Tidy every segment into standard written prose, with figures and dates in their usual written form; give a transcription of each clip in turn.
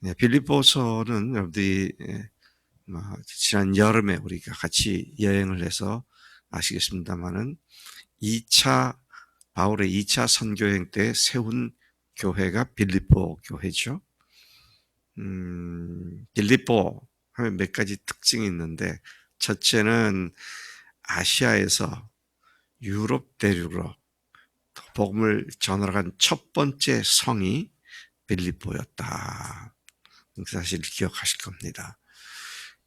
네, 빌립보서는 여러분들이 지난 여름에 우리가 같이 여행을 해서 아시겠습니다만은 바울의 2차 선교행 때 세운 교회가 빌립보 교회죠. 빌립보 하면 몇 가지 특징이 있는데, 첫째는 아시아에서 유럽 대륙으로 복음을 전하러 첫 번째 성이 빌립보였다. 그 사실을 기억하실 겁니다.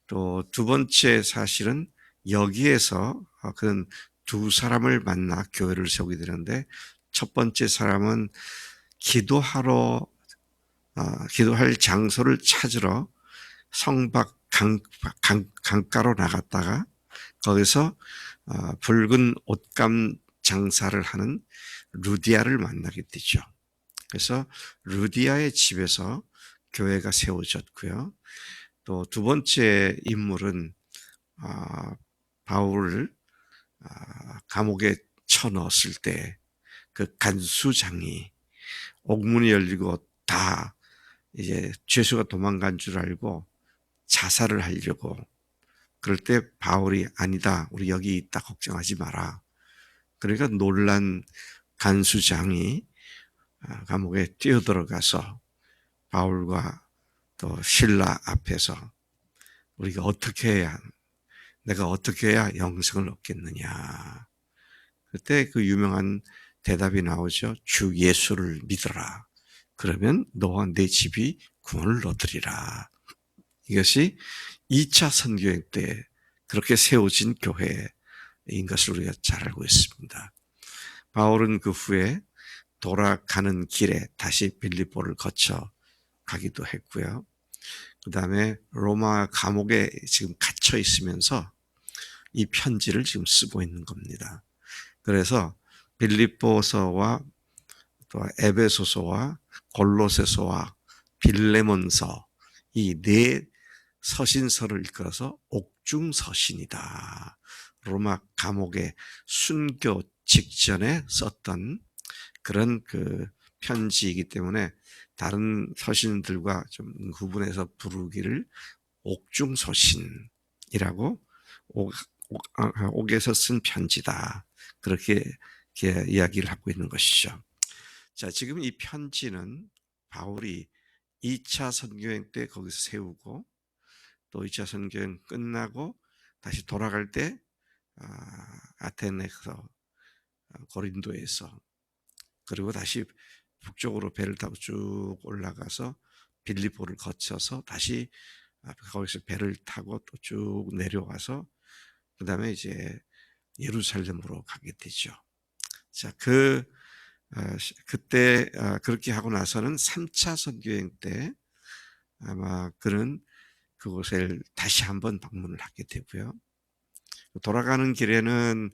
또 두 번째 사실은 여기에서 그런 두 사람을 만나 교회를 세우게 되는데, 첫 번째 사람은 기도할 장소를 찾으러 성박 강가로 나갔다가 거기서 붉은 옷감 장사를 하는 루디아를 만나게 되죠. 그래서 루디아의 집에서 교회가 세워졌고요. 또 두 번째 인물은 바울을 감옥에 쳐넣었을 때 그 간수장이 옥문이 열리고 다 이제 죄수가 도망간 줄 알고 자살을 하려고, 그럴 때 바울이 아니다, 우리 여기 있다, 걱정하지 마라. 그러니까 놀란 간수장이 감옥에 뛰어들어가서 바울과 또 신라 앞에서 내가 어떻게 해야 영생을 얻겠느냐. 그때 그 유명한 대답이 나오죠. 주 예수를 믿어라. 그러면 너와 내 집이 구원을 얻으리라. 이것이 2차 선교행 때 그렇게 세워진 교회인 것을 우리가 잘 알고 있습니다. 바울은 그 후에 돌아가는 길에 다시 빌립보를 거쳐 가기도 했고요. 그 다음에 로마 감옥에 지금 갇혀 있으면서 이 편지를 지금 쓰고 있는 겁니다. 그래서 빌립보서와 또 에베소서와 골로새서와 빌레몬서, 이 네 서신서를 이끌어서 옥중서신이다. 로마 감옥에 순교 직전에 썼던 그런 그 편지이기 때문에 다른 서신들과 좀 구분해서 부르기를 옥중서신이라고, 옥에서 쓴 편지다, 그렇게 이야기를 하고 있는 것이죠. 자, 지금 이 편지는 바울이 2차 선교행 때 거기서 세우고, 또 2차 선교행 끝나고 다시 돌아갈 때 아테네에서, 고린도에서, 그리고 다시 북쪽으로 배를 타고 쭉 올라가서 빌립보를 거쳐서 다시 거기서 배를 타고 또 쭉 내려와서 그 다음에 이제 예루살렘으로 가게 되죠. 자, 그때 그렇게 하고 나서는 3차 선교행 때 아마 그는 그곳을 다시 한번 방문을 하게 되고요. 돌아가는 길에는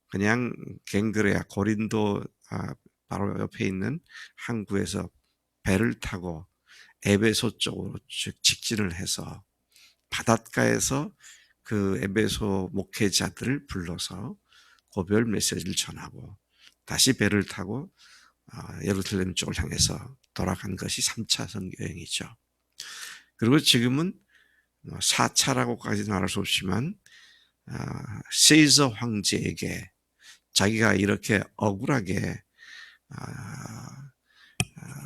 그냥 갱그레아, 고린도 바로 옆에 있는 항구에서 배를 타고 에베소 쪽으로 직진을 해서 바닷가에서 그 에베소 목회자들을 불러서 고별 메시지를 전하고 다시 배를 타고 예루살렘 쪽을 향해서 돌아간 것이 3차 선교행이죠. 그리고 지금은 4차라고까지 말할 수 없지만 세이저 황제에게 자기가 이렇게 억울하게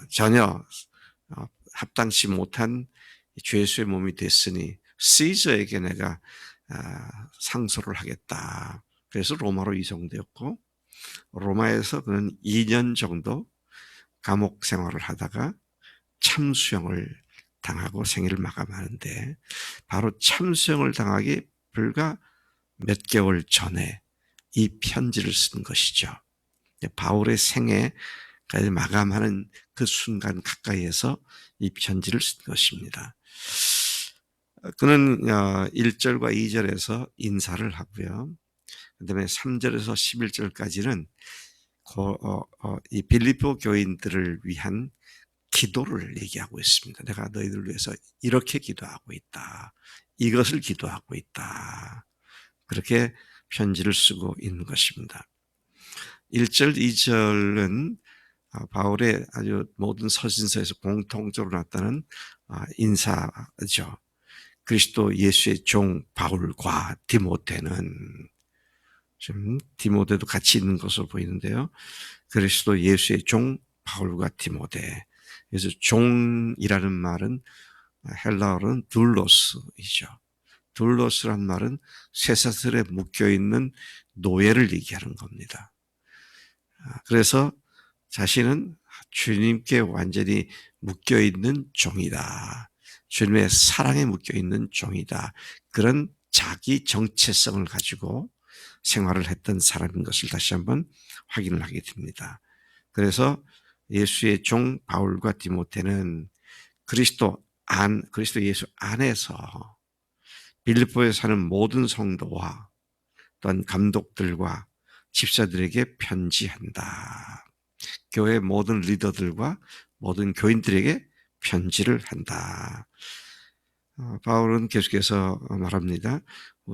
전혀 합당치 못한 죄수의 몸이 됐으니 시저에게 내가 상소를 하겠다. 그래서 로마로 이송되었고, 로마에서 그는 2년 정도 감옥 생활을 하다가 참수형을 당하고 생애를 마감하는데, 바로 참수형을 당하기 불과 몇 개월 전에 이 편지를 쓴 것이죠. 바울의 생애까지 마감하는 그 순간 가까이에서 이 편지를 쓴 것입니다. 그는 1절과 2절에서 인사를 하고요. 그 다음에 3절에서 11절까지는 이 빌립보 교인들을 위한 기도를 얘기하고 있습니다. 내가 너희들을 위해서 이렇게 기도하고 있다. 이것을 기도하고 있다. 그렇게 편지를 쓰고 있는 것입니다. 1절, 2절은 바울의 아주 모든 서신서에서 공통적으로 나타나는 인사죠. 그리스도 예수의 종 바울과 디모데는, 지금 디모데도 같이 있는 것으로 보이는데요. 그리스도 예수의 종 바울과 디모데. 그래서 종이라는 말은 헬라어로는 둘로스이죠. 둘로스란 말은 쇠사슬에 묶여있는 노예를 얘기하는 겁니다. 그래서 자신은 주님께 완전히 묶여있는 종이다. 주님의 사랑에 묶여있는 종이다. 그런 자기 정체성을 가지고 생활을 했던 사람인 것을 다시 한번 확인을 하게 됩니다. 그래서 예수의 종 바울과 디모데는 그리스도 예수 안에서 빌립보에 사는 모든 성도와 또한 감독들과 집사들에게 편지한다. 교회 모든 리더들과 모든 교인들에게 편지를 한다. 바울은 계속해서 말합니다.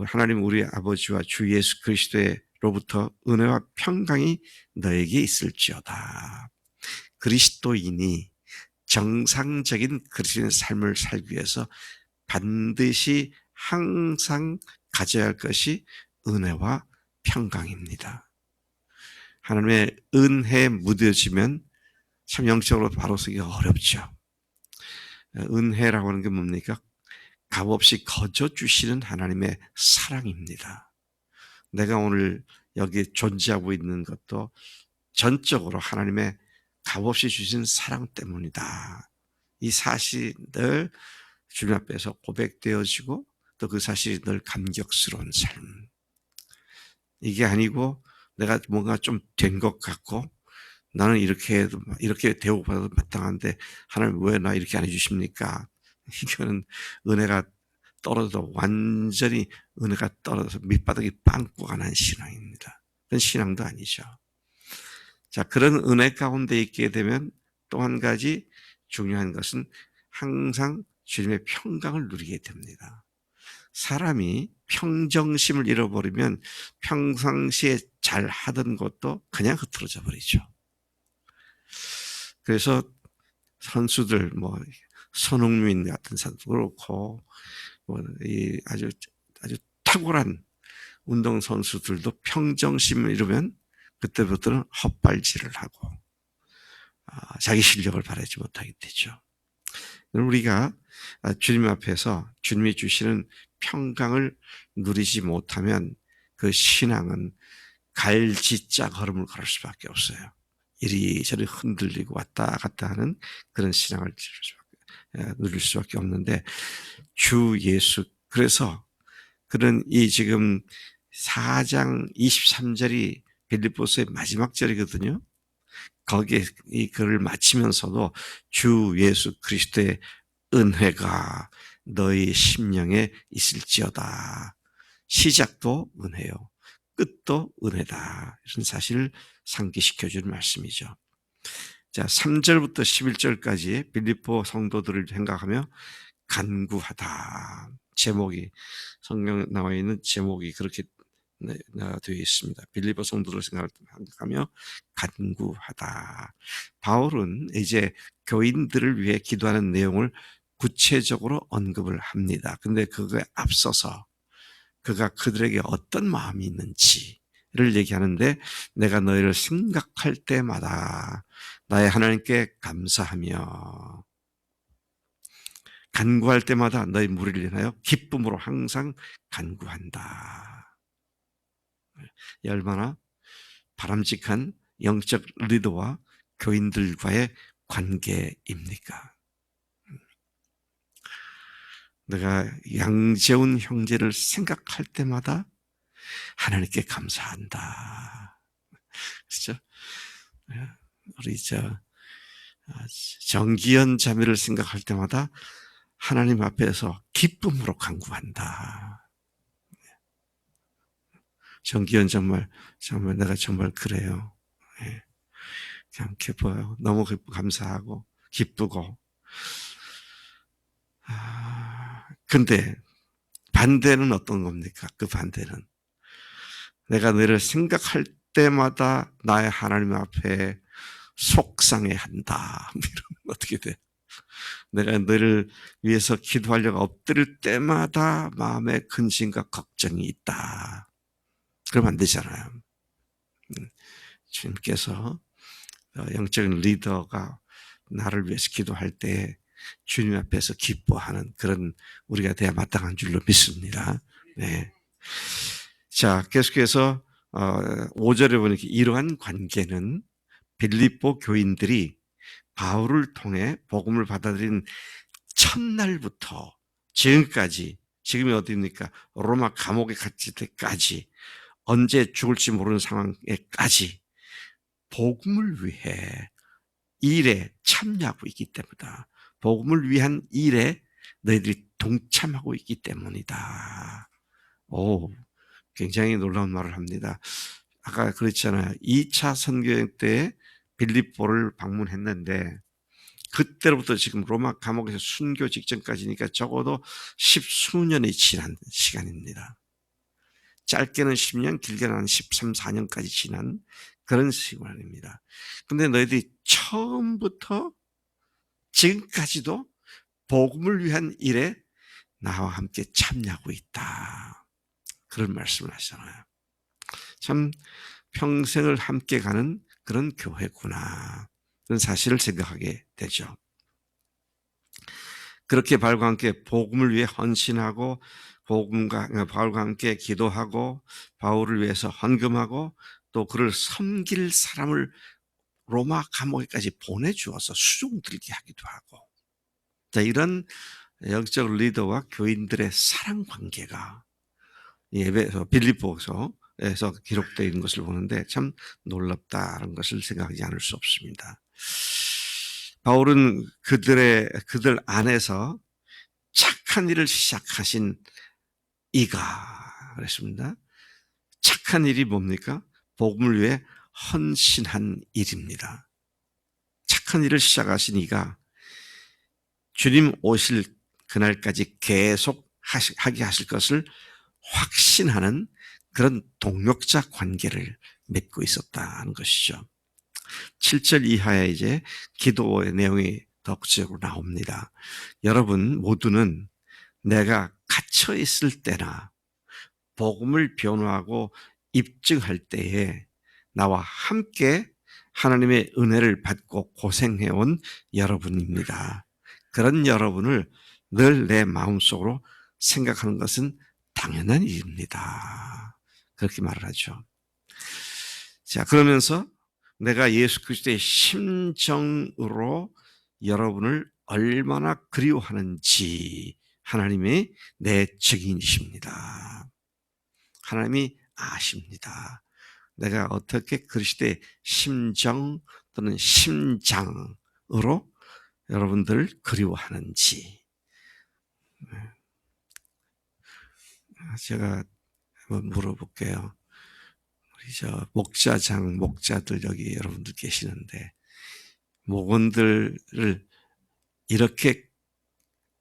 하나님 우리 아버지와 주 예수 그리스도로부터 은혜와 평강이 너에게 있을지어다. 그리스도인이 정상적인 그리스도인의 삶을 살기 위해서 반드시 항상 가져야 할 것이 은혜와 평강입니다. 하나님의 은혜에 무뎌지면 참 영적으로 바로 서기가 어렵죠. 은혜라고 하는 게 뭡니까? 값없이 거저 주시는 하나님의 사랑입니다. 내가 오늘 여기 존재하고 있는 것도 전적으로 하나님의 값없이 주신 사랑 때문이다. 이 사실이 늘 주님 앞에서 고백되어지고 또 그 사실이 늘 감격스러운 삶. 이게 아니고 내가 뭔가 좀 된 것 같고 나는 이렇게 대우받아도 마땅한데 하나님 왜 나 이렇게 안 해주십니까? 이거는 은혜가 떨어져도 완전히 은혜가 떨어져서 밑바닥이 빵꾸가 난 신앙입니다. 그건 신앙도 아니죠. 자, 그런 은혜 가운데 있게 되면 또 한 가지 중요한 것은 항상 주님의 평강을 누리게 됩니다. 사람이 평정심을 잃어버리면 평상시에 잘 하던 것도 그냥 흐트러져 버리죠. 그래서 선수들, 손흥민 같은 선수도 그렇고, 아주 탁월한 운동 선수들도 평정심을 잃으면 그때부터는 헛발질을 하고, 자기 실력을 발휘하지 못하게 되죠. 우리가 주님 앞에서 주님이 주시는 평강을 누리지 못하면 그 신앙은 갈지자 걸음을 걸을 수밖에 없어요. 이리저리 흔들리고 왔다 갔다 하는 그런 신앙을 누릴 수밖에 없는데 주 예수, 그래서 그런 이 지금 4장 23절이 빌립보서의 마지막 절이거든요. 거기에 이 글을 마치면서도 주 예수 그리스도의 은혜가 너희 심령에 있을지어다. 시작도 은혜요, 끝도 은혜다. 이런 사실을 상기시켜주는 말씀이죠. 자, 3절부터 11절까지 빌립보 성도들을 생각하며 간구하다. 제목이, 성경에 나와 있는 제목이 그렇게 되어 있습니다. 빌립보 성도를 생각하며 간구하다. 바울은 이제 교인들을 위해 기도하는 내용을 구체적으로 언급을 합니다. 근데 그거에 앞서서 그가 그들에게 어떤 마음이 있는지를 얘기하는데, 내가 너희를 생각할 때마다 나의 하나님께 감사하며 간구할 때마다 너희 무리를 인하여 기쁨으로 항상 간구한다. 얼마나 바람직한 영적 리더와 교인들과의 관계입니까? 내가 양재훈 형제를 생각할 때마다 하나님께 감사한다. 그렇죠? 우리 정기현 자매를 생각할 때마다 하나님 앞에서 기쁨으로 간구한다. 정기현 정말 내가 정말 그래요. 그냥 기뻐요. 너무 감사하고 기쁘고. 근데 반대는 어떤 겁니까? 그 반대는 내가 너를 생각할 때마다 나의 하나님 앞에 속상해한다. 이러면 어떻게 돼? 내가 너를 위해서 기도하려고 엎드릴 때마다 마음에 근심과 걱정이 있다. 그러면 안 되잖아요. 주님께서 영적인 리더가 나를 위해서 기도할 때 주님 앞에서 기뻐하는 그런 우리가 돼야 마땅한 줄로 믿습니다. 네. 자, 계속해서 5절에 보니까 이러한 관계는 빌립보 교인들이 바울을 통해 복음을 받아들인 첫날부터 지금까지, 지금이 어디입니까? 로마 감옥에 갇힐 때까지, 언제 죽을지 모르는 상황에까지 복음을 위해 일에 참여하고 있기 때문이다. 복음을 위한 일에 너희들이 동참하고 있기 때문이다. 오, 굉장히 놀라운 말을 합니다. 아까 그랬잖아요. 2차 선교행 때 빌립보를 방문했는데 그때로부터 지금 로마 감옥에서 순교 직전까지니까 적어도 10수년이 지난 시간입니다. 짧게는 10년, 길게는 한 13, 14년까지 지난 그런 시간입니다. 근데 너희들이 처음부터 지금까지도 복음을 위한 일에 나와 함께 참여하고 있다. 그런 말씀을 하시잖아요. 참 평생을 함께 가는 그런 교회구나. 그런 사실을 생각하게 되죠. 그렇게 바울과 함께 복음을 위해 헌신하고 바울과 함께 기도하고 바울을 위해서 헌금하고 또 그를 섬길 사람을 로마 감옥에까지 보내주어서 수종 들게 하기도 하고, 자, 이런 영적 리더와 교인들의 사랑 관계가 예배에서 빌립보서에서 기록되어 있는 것을 보는데 참 놀랍다는 것을 생각하지 않을 수 없습니다. 바울은 그들 안에서 착한 일을 시작하신 이가 그랬습니다. 착한 일이 뭡니까? 복음을 위해 헌신한 일입니다. 착한 일을 시작하신 이가 주님 오실 그날까지 계속 하게 하실 것을 확신하는 그런 동력자 관계를 맺고 있었다는 것이죠. 7절 이하에 이제 기도의 내용이 더 구체적으로 나옵니다. 여러분 모두는 내가 갇혀 있을 때나 복음을 변호하고 입증할 때에 나와 함께 하나님의 은혜를 받고 고생해온 여러분입니다. 그런 여러분을 늘 내 마음속으로 생각하는 것은 당연한 일입니다. 그렇게 말을 하죠. 자, 그러면서 내가 예수 그리스도의 심정으로 여러분을 얼마나 그리워하는지 하나님이 내 증인이십니다. 하나님이 아십니다. 내가 어떻게 그리스도의 심정 또는 심장으로 여러분들을 그리워하는지. 제가 한번 물어볼게요. 우리 목자들 여기 여러분들 계시는데 목원들을 이렇게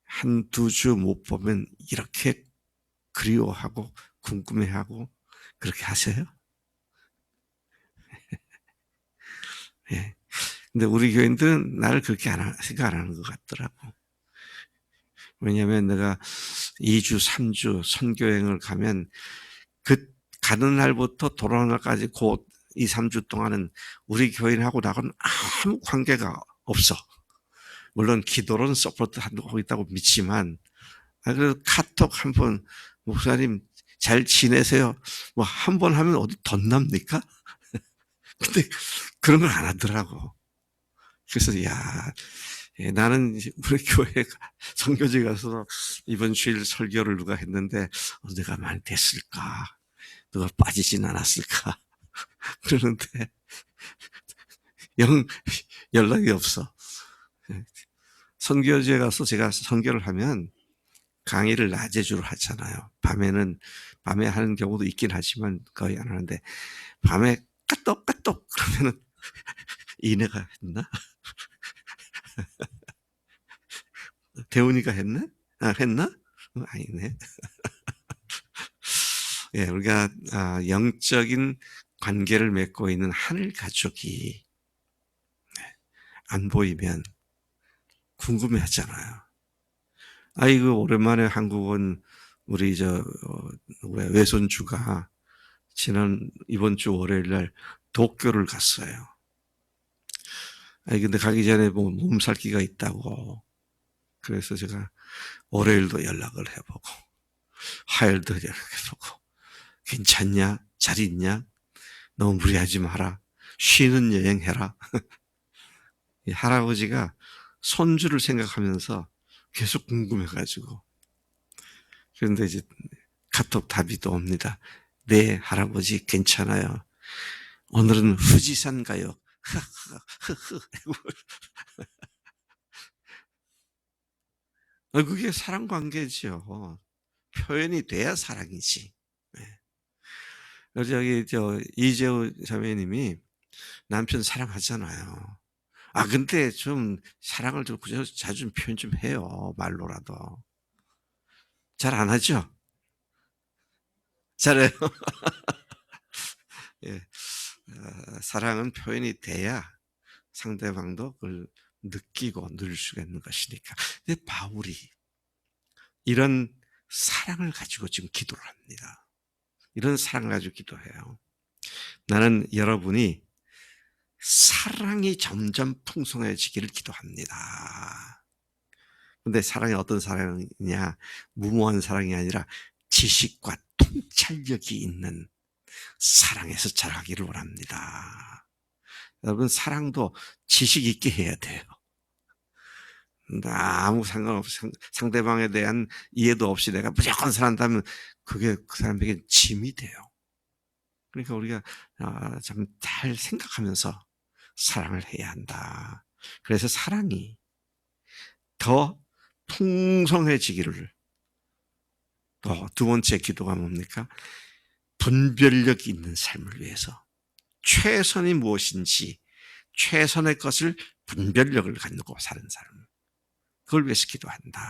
한두 주 못 보면 이렇게 그리워하고 궁금해하고 그렇게 하세요? 예. 근데 우리 교인들은 나를 그렇게 생각 안 하는 것 같더라고. 왜냐하면 내가 2주, 3주 선교행을 가면 가는 날부터 돌아오는 날까지 곧 2, 3주 동안은 우리 교인하고 나하고는 아무 관계가 없어. 물론 기도로는 서포트하고 있다고 믿지만, 그래도 카톡 한번, 목사님 잘 지내세요. 뭐 한 번 하면 어디 덧납니까? 근데 그런 걸 안 하더라고. 그래서, 나는 우리 교회 선교지 가서 이번 주일 설교를 누가 했는데, 내가 많이 됐을까? 누가 빠지진 않았을까? 그러는데, 영 연락이 없어. 선교지에 가서 제가 선교를 하면 강의를 낮에 주로 하잖아요. 밤에 하는 경우도 있긴 하지만 거의 안 하는데, 밤에 까똑까똑 그러면은 이내가 했나? 대훈이가 했나? 했나? 아니네. 예, 우리가 영적인 관계를 맺고 있는 하늘 가족이 안 보이면 궁금해하잖아요. 아이고 오랜만에 한국은 우리 외손주가 이번 주 월요일 날 도쿄를 갔어요. 아니 근데 가기 전에 뭐 몸살기가 있다고. 그래서 제가 월요일도 연락을 해보고 화요일도 연락해보고 괜찮냐? 잘 있냐? 너무 무리하지 마라. 쉬는 여행 해라. 이 할아버지가 손주를 생각하면서 계속 궁금해가지고. 그런데 이제 카톡 답이 또 옵니다. 네, 할아버지 괜찮아요. 오늘은 후지산 가요. 그게 사랑 관계죠. 표현이 돼야 사랑이지. 네. 이재호 자매님이 남편 사랑하잖아요. 근데 좀 사랑을 좀 자주 좀 표현 좀 해요. 말로라도. 잘 안 하죠? 잘해요. 예. 사랑은 표현이 돼야 상대방도 그걸 느끼고 누릴 수가 있는 것이니까. 근데 바울이 이런 사랑을 가지고 지금 기도를 합니다. 이런 사랑을 가지고 기도해요. 나는 여러분이 사랑이 점점 풍성해지기를 기도합니다. 근데 사랑이 어떤 사랑이냐? 무모한 사랑이 아니라 지식과 통찰력이 있는 사랑에서 자라기를 원합니다. 여러분, 사랑도 지식 있게 해야 돼요. 아무 상관없이 상대방에 대한 이해도 없이 내가 무조건 사랑한다면 그게 그 사람에게 짐이 돼요. 그러니까 우리가 좀 잘 생각하면서 사랑을 해야 한다. 그래서 사랑이 더 풍성해지기를. 또 두 번째 기도가 뭡니까? 분별력이 있는 삶을 위해서 최선이 무엇인지 최선의 것을 분별력을 갖고 사는 삶. 그걸 위해서 기도한다.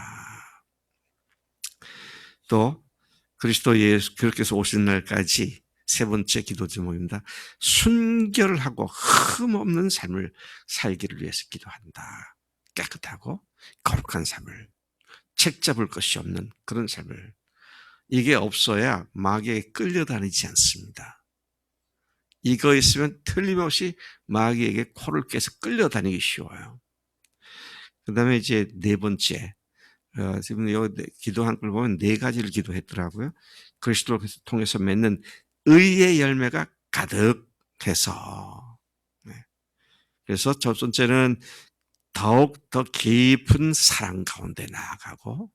또 그리스도 예수 그렇게 해서 오시는 날까지 세 번째 기도 제목입니다. 순결하고 흠없는 삶을 살기를 위해서 기도한다. 깨끗하고 거룩한 삶을, 책 잡을 것이 없는 그런 삶을. 이게 없어야 마귀에게 끌려다니지 않습니다. 이거 있으면 틀림없이 마귀에게 코를 깨서 끌려다니기 쉬워요. 그 다음에 이제 네 번째, 지금 기도한 걸 보면 네 가지를 기도했더라고요. 그리스도를 통해서 맺는 의의 열매가 가득해서. 네. 그래서 첫 번째는 더욱 더 깊은 사랑 가운데 나아가고,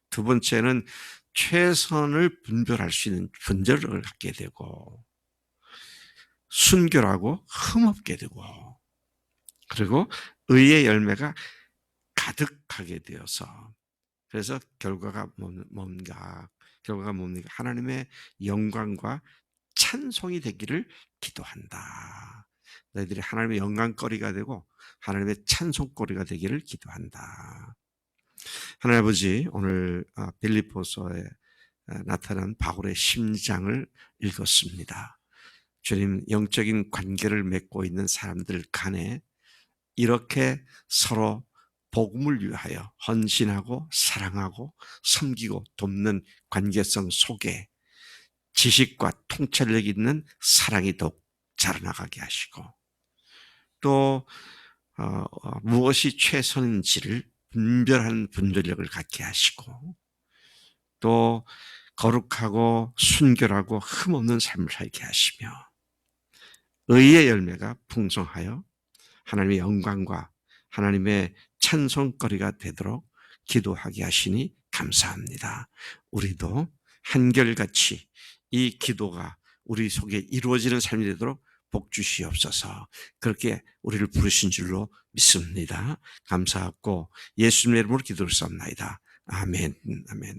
두 번째는 최선을 분별할 수 있는 분별력을 갖게 되고, 순결하고 흠없게 되고, 그리고 의의 열매가 가득하게 되어서, 그래서 결과가 뭔가? 결과가 뭡니까? 하나님의 영광과 찬송이 되기를 기도한다. 너희들이 하나님의 영광거리가 되고 하나님의 찬송거리가 되기를 기도한다. 하나님 아버지, 오늘 빌립보서에 나타난 바울의 심장을 읽었습니다. 주님, 영적인 관계를 맺고 있는 사람들 간에 이렇게 서로 복음을 위하여 헌신하고 사랑하고 섬기고 돕는 관계성 속에 지식과 통찰력 있는 사랑이 더욱 자라나가게 하시고, 또 무엇이 최선인지를 분별하는 분별력을 갖게 하시고, 또 거룩하고 순결하고 흠없는 삶을 살게 하시며, 의의 열매가 풍성하여 하나님의 영광과 하나님의 찬송거리가 되도록 기도하게 하시니 감사합니다. 우리도 한결같이 이 기도가 우리 속에 이루어지는 삶이 되도록 복 주시옵소서. 그렇게 우리를 부르신 줄로 믿습니다. 감사하고 예수님의 이름으로 기도를 쌉나이다. 아멘. 아멘.